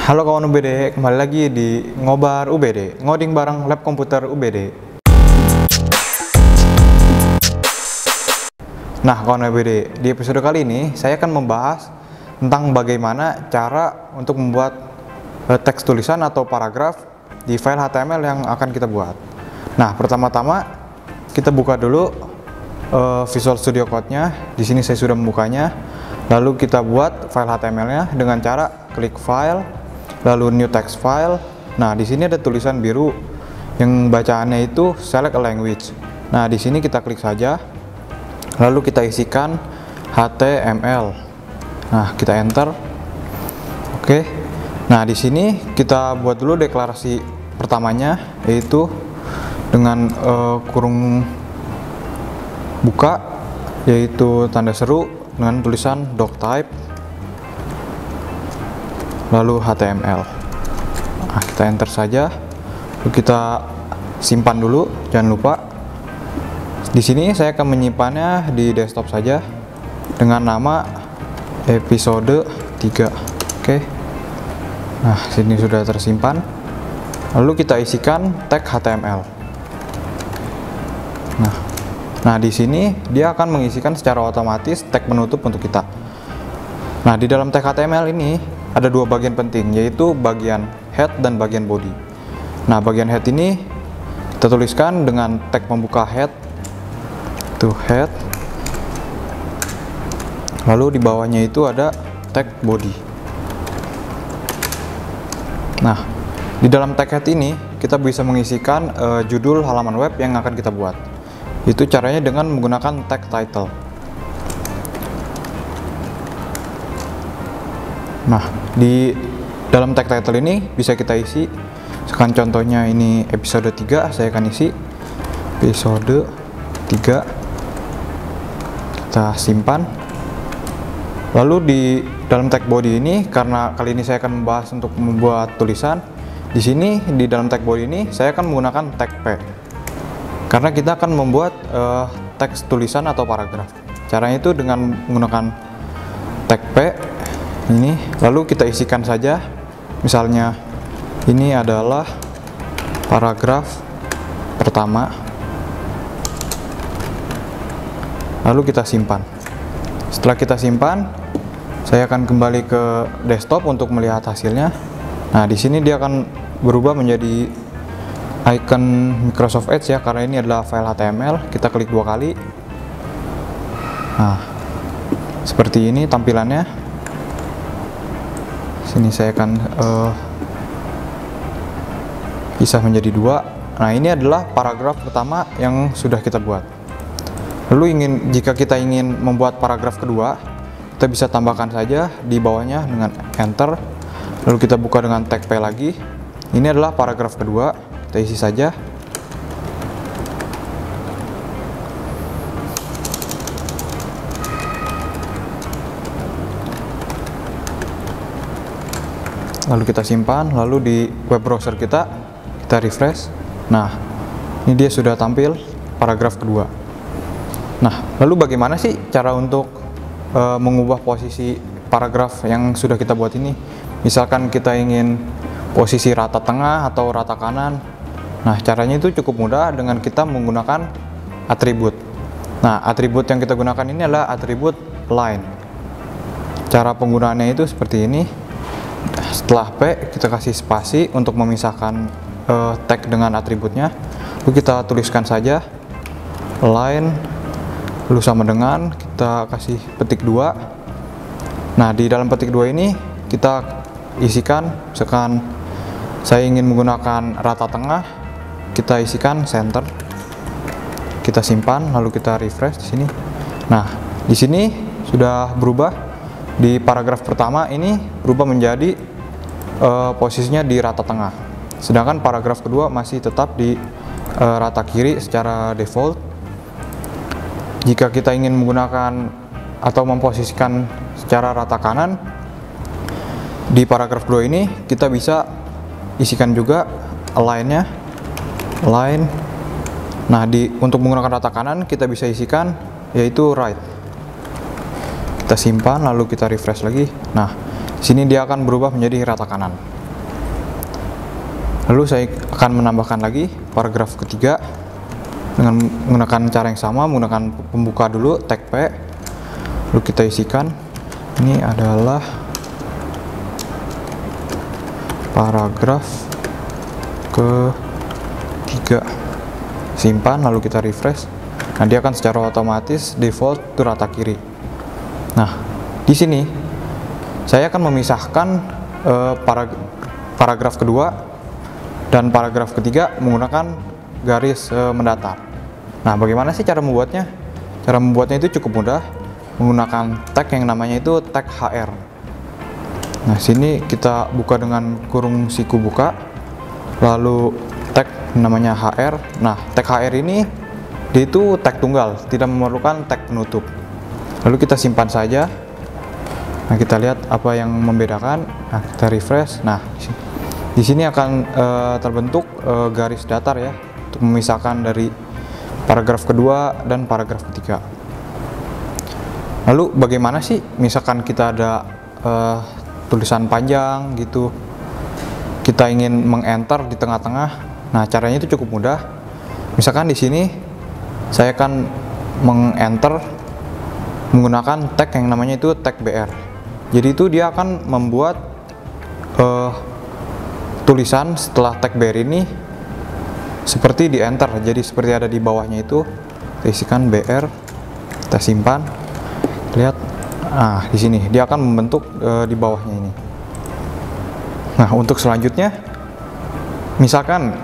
Halo kawan UBD, kembali lagi di Ngobar UBD, ngoding bareng lab komputer UBD. Nah kawan UBD, di episode kali ini saya akan membahas tentang bagaimana cara untuk membuat teks tulisan atau paragraf di file HTML yang akan kita buat. Nah pertama-tama kita buka dulu Visual Studio Code-nya. Di sini saya sudah membukanya. Lalu kita buat file HTML-nya dengan cara klik File, lalu New Text File. Nah, di sini ada tulisan biru yang bacaannya itu Select a Language. Nah, di sini kita klik saja. Lalu kita isikan HTML. Nah, kita enter. Oke. Nah, di sini kita buat dulu deklarasi pertamanya, yaitu dengan kurung buka, yaitu tanda seru dengan tulisan doctype, lalu HTML. Nah, kita enter saja. Lalu kita simpan dulu, jangan lupa. Di sini saya akan menyimpannya di desktop saja dengan nama episode 3. Oke. Nah, sini sudah tersimpan. Lalu kita isikan tag HTML. Nah, di sini dia akan mengisikan secara otomatis tag penutup untuk kita. Nah, di dalam tag HTML ini ada dua bagian penting, yaitu bagian head dan bagian body. Nah, bagian head ini kita tuliskan dengan tag pembuka head, itu head. Lalu di bawahnya itu ada tag body. Nah, di dalam tag head ini kita bisa mengisikan judul halaman web yang akan kita buat. Itu caranya dengan menggunakan tag title. Nah, di dalam tag title ini bisa kita isi. Sekarang contohnya ini episode 3, saya akan isi episode 3. Kita simpan. Lalu di dalam tag body ini, karena kali ini saya akan membahas untuk membuat tulisan, di sini di dalam tag body ini saya akan menggunakan tag P. Karena kita akan membuat teks tulisan atau paragraf. Caranya itu dengan menggunakan tag P ini, lalu kita isikan saja. Misalnya ini adalah paragraf pertama. Lalu kita simpan. Setelah kita simpan, saya akan kembali ke desktop untuk melihat hasilnya. Nah, di sini dia akan berubah menjadi icon Microsoft Edge ya, karena ini adalah file HTML. Kita klik 2 kali. Nah, seperti ini tampilannya. Sini saya akan pisah menjadi 2. Nah, ini adalah paragraf pertama yang sudah kita buat. Lalu jika kita ingin membuat paragraf kedua, kita bisa tambahkan saja di bawahnya dengan enter. Lalu kita buka dengan tag P lagi. Ini adalah paragraf kedua. Kita isi saja. Lalu kita simpan, lalu di web browser kita refresh. Nah, ini dia sudah tampil paragraf kedua. Nah, lalu bagaimana sih cara untuk mengubah posisi paragraf yang sudah kita buat ini? Misalkan kita ingin posisi rata tengah atau rata kanan. Nah, caranya itu cukup mudah dengan kita menggunakan atribut. Nah, atribut yang kita gunakan ini adalah atribut line. Cara penggunaannya itu seperti ini. Setelah P, kita kasih spasi untuk memisahkan tag dengan atributnya. Lalu kita tuliskan saja line, lalu sama dengan kita kasih petik 2. Nah, di dalam petik 2 ini kita isikan, misalkan saya ingin menggunakan rata tengah, kita isikan center. Kita simpan, lalu kita refresh di sini. Nah, di sini sudah berubah. Di paragraf pertama ini berubah menjadi posisinya di rata tengah. Sedangkan paragraf kedua masih tetap di rata kiri secara default. Jika kita ingin menggunakan atau memposisikan secara rata kanan, di paragraf 2 ini kita bisa isikan juga align-nya, line. Nah, untuk menggunakan rata kanan kita bisa isikan yaitu right. Kita simpan lalu kita refresh lagi. Nah, sini dia akan berubah menjadi rata kanan. Lalu saya akan menambahkan lagi paragraf ketiga dengan menggunakan cara yang sama, menggunakan pembuka dulu, tag P. Lalu kita isikan, ini adalah paragraf ketiga. Simpan, lalu kita refresh. Nah, dia akan secara otomatis default to rata kiri. Nah, di sini saya akan memisahkan paragraf kedua dan paragraf ketiga menggunakan garis mendatar. Nah, bagaimana sih cara membuatnya? Cara membuatnya itu cukup mudah, menggunakan tag yang namanya itu tag HR. Nah, sini kita buka dengan kurung siku buka, lalu tag namanya HR. Nah, tag HR ini dia itu tag tunggal, tidak memerlukan tag penutup. Lalu kita simpan saja. Nah, kita lihat apa yang membedakan. Nah, kita refresh. Nah, di sini akan terbentuk garis datar ya, untuk memisahkan dari paragraf kedua dan paragraf ketiga. Lalu bagaimana sih misalkan kita ada tulisan panjang gitu, kita ingin meng-enter di tengah-tengah. Nah, caranya itu cukup mudah. Misalkan di sini saya akan meng-enter menggunakan tag yang namanya itu tag BR. Jadi itu dia akan membuat tulisan setelah tag BR ini seperti di enter, jadi seperti ada di bawahnya itu. Kita isikan BR, kita simpan, lihat. Nah, di sini dia akan membentuk di bawahnya ini. Nah, untuk selanjutnya, misalkan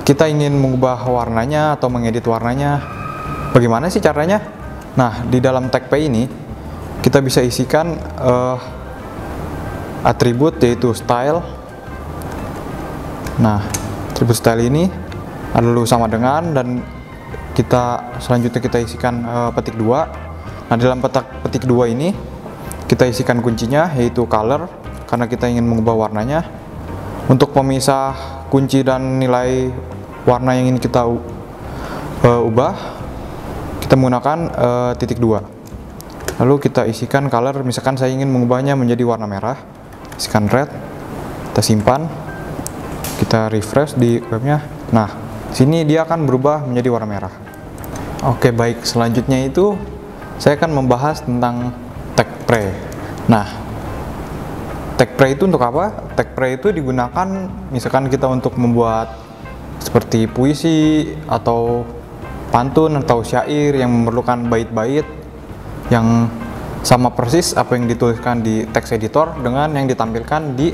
kita ingin mengubah warnanya atau mengedit warnanya, bagaimana sih caranya? Nah, di dalam tag P ini kita bisa isikan atribut yaitu style. Nah, atribut style ini lalu sama dengan, dan kita selanjutnya kita isikan petik 2. Nah, dalam petik 2 ini kita isikan kuncinya yaitu color, karena kita ingin mengubah warnanya. Untuk pemisah kunci dan nilai warna yang ingin kita ubah, kita menggunakan titik 2. Lalu kita isikan color, misalkan saya ingin mengubahnya menjadi warna merah, isikan red, kita simpan, kita refresh di webnya. Nah, sini dia akan berubah menjadi warna merah. Oke, baik, selanjutnya itu saya akan membahas tentang tag pre. Nah, tag pre itu untuk apa? Tag pre itu digunakan misalkan kita untuk membuat seperti puisi atau pantun atau syair yang memerlukan bait-bait yang sama persis apa yang dituliskan di text editor dengan yang ditampilkan di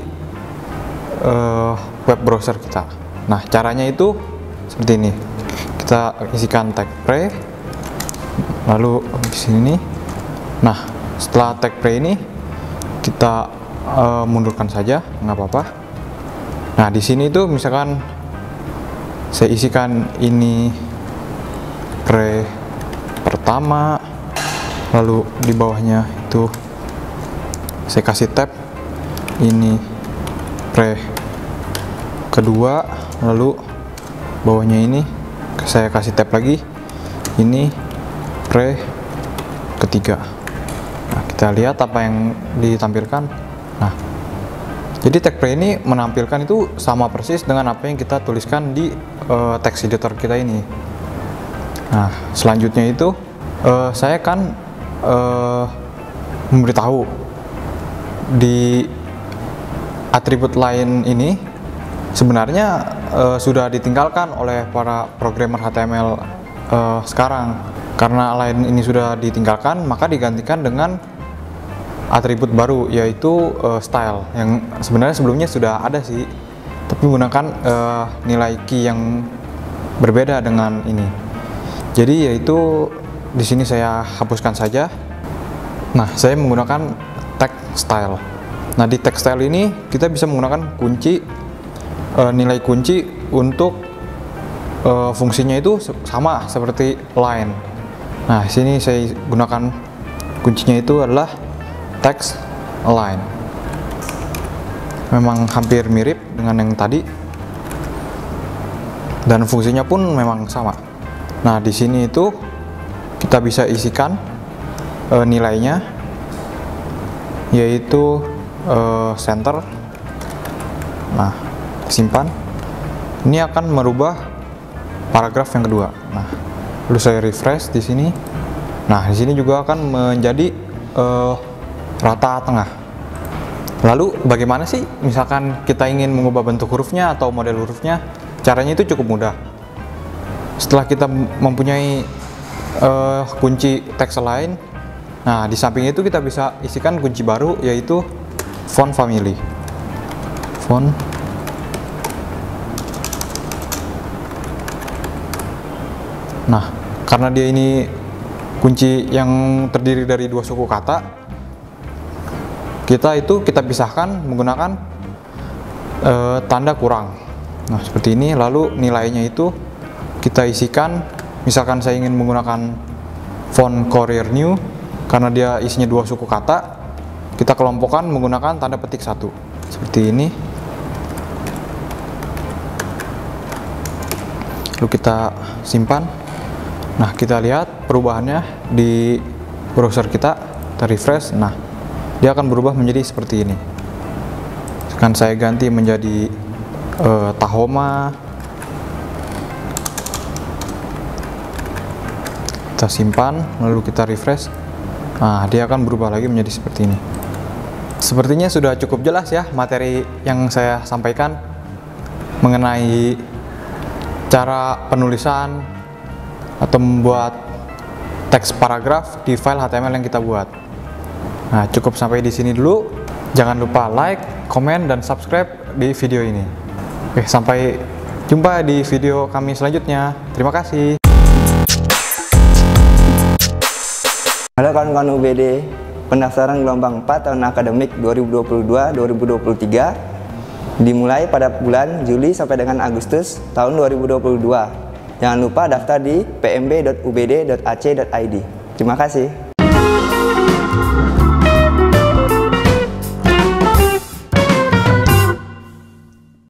web browser kita. Nah, caranya itu seperti ini. Kita isikan tag pre, lalu di sini. Nah, setelah tag pre ini kita mundurkan saja, nggak apa-apa. Nah, di sini itu misalkan saya isikan ini pre pertama, lalu di bawahnya itu saya kasih tab ini pre kedua, lalu bawahnya ini saya kasih tab lagi ini pre ketiga. Nah, kita lihat apa yang ditampilkan. Nah, jadi tag pre ini menampilkan itu sama persis dengan apa yang kita tuliskan di text editor kita ini. Nah, selanjutnya itu saya akan memberitahu di atribut lain ini sebenarnya sudah ditinggalkan oleh para programmer HTML sekarang. Karena line ini sudah ditinggalkan, maka digantikan dengan atribut baru yaitu style, yang sebenarnya sebelumnya sudah ada sih, tapi menggunakan nilai key yang berbeda dengan ini. Jadi yaitu di sini saya hapuskan saja. Nah, saya menggunakan tag style. Nah, di tag style ini kita bisa menggunakan kunci nilai kunci untuk fungsinya itu sama seperti line. Nah, sini saya gunakan kuncinya itu adalah text align. Memang hampir mirip dengan yang tadi, dan fungsinya pun memang sama. Nah, di sini itu kita bisa isikan nilainya, yaitu center. Nah, simpan. ini akan merubah paragraf yang kedua. Nah, lalu saya refresh di sini. Nah, di sini juga akan menjadi rata tengah. Lalu bagaimana sih misalkan kita ingin mengubah bentuk hurufnya atau model hurufnya? Caranya itu cukup mudah. Setelah kita mempunyai kunci teks lain, nah di samping itu kita bisa isikan kunci baru, yaitu font family. Font Nah, karena dia ini kunci yang terdiri dari dua suku kata, kita pisahkan menggunakan tanda kurang. Nah, seperti ini. Lalu nilainya itu kita isikan, misalkan saya ingin menggunakan font Courier New, karena dia isinya dua suku kata, kita kelompokkan menggunakan tanda petik 1. Seperti ini. Lalu kita simpan. Nah, kita lihat perubahannya di browser kita refresh. Nah, dia akan berubah menjadi seperti ini. Sekarang saya ganti menjadi Tahoma. Kita simpan, lalu kita refresh. Nah, dia akan berubah lagi menjadi seperti ini. Sepertinya sudah cukup jelas ya materi yang saya sampaikan mengenai cara penulisan atau membuat teks paragraf di file HTML yang kita buat. Nah, cukup sampai di sini dulu. Jangan lupa like, komen, dan subscribe di video ini. Oke, sampai jumpa di video kami selanjutnya. Terima kasih. Halo kawan-kawan UBD, pendaftaran gelombang 4 tahun akademik 2022-2023 dimulai pada bulan Juli sampai dengan Agustus tahun 2022. Jangan lupa daftar di pmb.ubd.ac.id. Terima kasih.